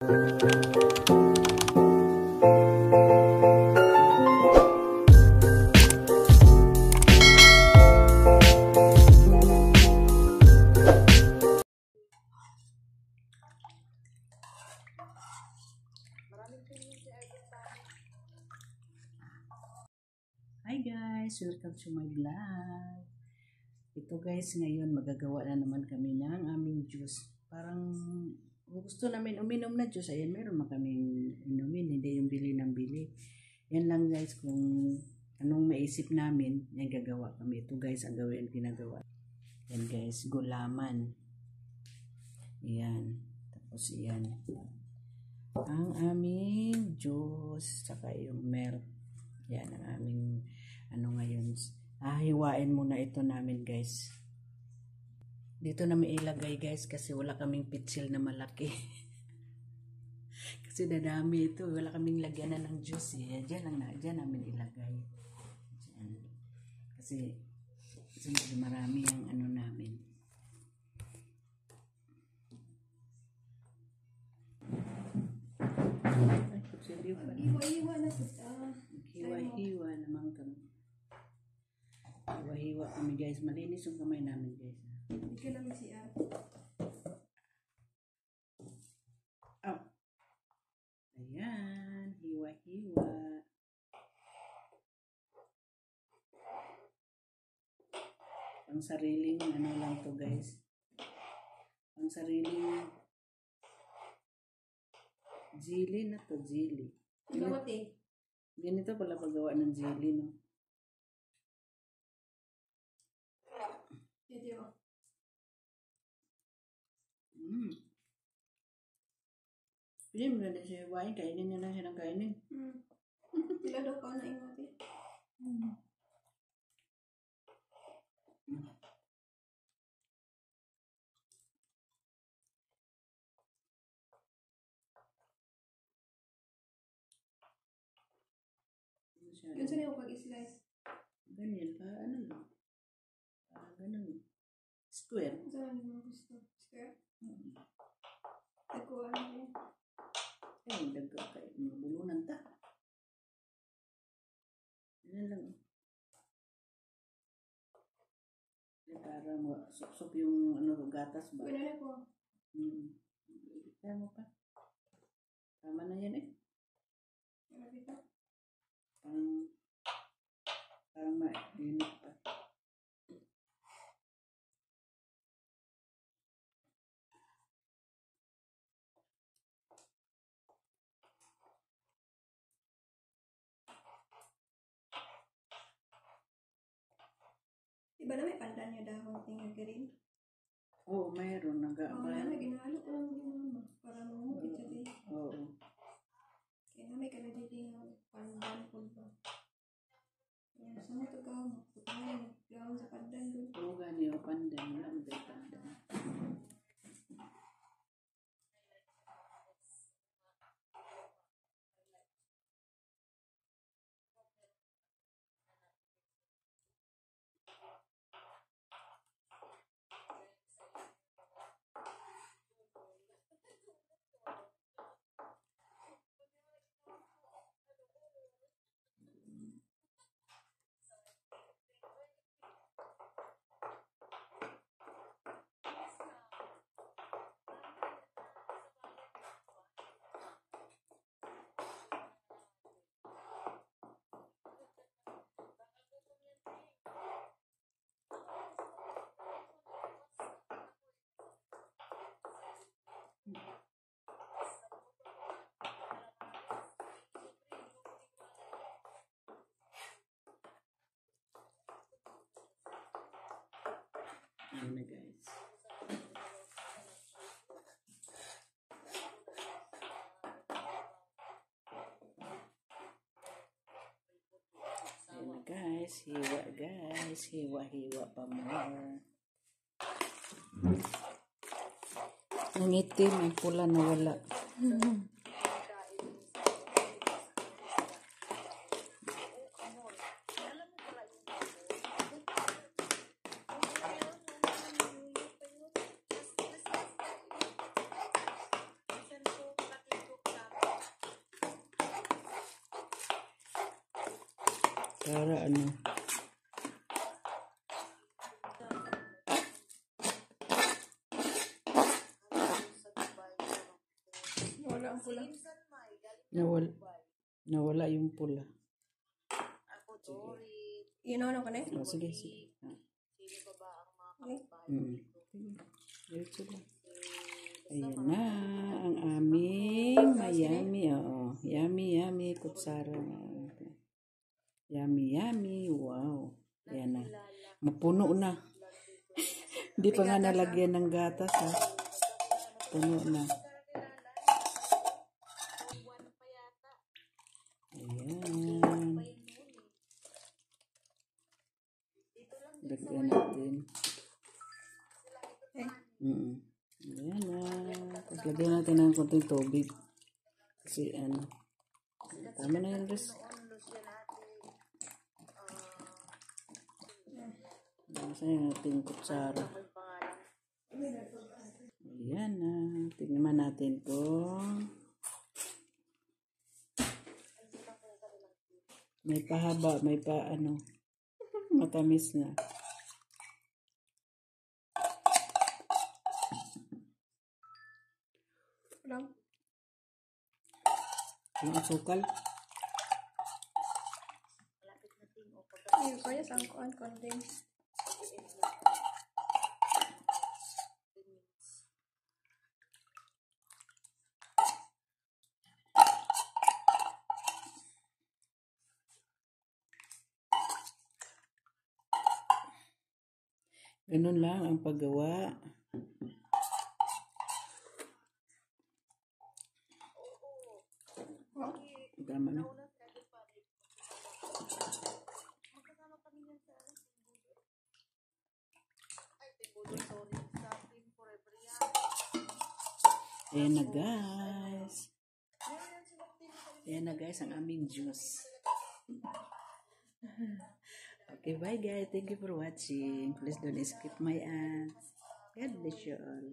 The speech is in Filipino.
Hi guys! Welcome to my vlog. Ito guys, ngayon magagawa na naman kami ng aming juice. Parang gusto namin uminom na juice. Ayan, meron man kaming inumin. Hindi yung bili ng bili. Yan lang guys, kung anong maisip namin, yan gagawa kami. Ito guys, ang gawin, ginagawa. Yan guys, gulaman. Yan. Tapos yan. Ang aming juice. Saka yung milk. Yan ang aming ano ngayon. Hiwain muna ito namin guys. Dito namin ilagay guys kasi wala kaming pitsil na malaki. Kasi dadami ito. Wala kaming lagyanan ng juice. Diyan namin ilagay. Diyan. Kasi marami ang ano namin. Hiwa-hiwa na kita. Hiwa-hiwa naman kami. Hiwa-hiwa kami guys. Malinis yung kamay namin guys. Hindi ka lang siya. Oh. Ayan. Hiwa-hiwa. Ang sariling ano lang to guys. Ang sariling jelly na to. Jelly. Gawat eh. Ganito pala paggawa ng jelly, no? Pwede o. Pwede mo na siya iwain. Kainin niya lang siya ng kainin. Sila daw ka na ingat eh. Yun saan yung pag-slice? Ganyan pa, ano lang. Ganun. Square. Saan yung gusto? Square? Nagkuha na yun. Ay, daga kayo. Bulunan ta. Yan lang. Para suksok yung ano, gatas ba? Wala na ko. Kaya mo pa. Tama na yan eh. Wala dito. Parang mainit pa. Diba na may pandan niya dahon tingnan ka rin? Oo, mayroon. Wala na, ginahalo ko lang ni mama. Para mamukit siya din. Oo. Kaya na may kanaditing pandan po ba? Kaya sa mga tagaw mo, putahin, gawin sa pandan doon. Oo, gani o pandan. Wala mo tayo pandan. Ayan na guys. Ayan na guys. Hiwa guys. Hiwa-hiwa pa more. Ang itim, ang pula na wala. Para ano. Wala ang pula. Nawala yung pula. Ano ka na? Oh, sige, sige. Okay. Diretso lang. Ayan na ang aming yummy. Oo. Yummy kutsara. Yummy. Wow. Ayan na. Mapuno na. Hindi pa nga nalagyan ng gatas ha. Puno na. Ayan. Lagyan natin. Ayan na. Tapos lagyan natin ng konting tubig. Kasi ano. Tama na yun, Res. Nasa yung ating kutsara. Ayan na. Tingnan natin kung may pahaba, may pa ano. Matamis na. Ang asukal. Yung kaya sa condense. Ganun lang ang paggawa. Tama na. Ayan na guys. Ayan na guys ang aming juice. Okay, bye guys. Thank you for watching. Please don't skip my ads. God bless you all.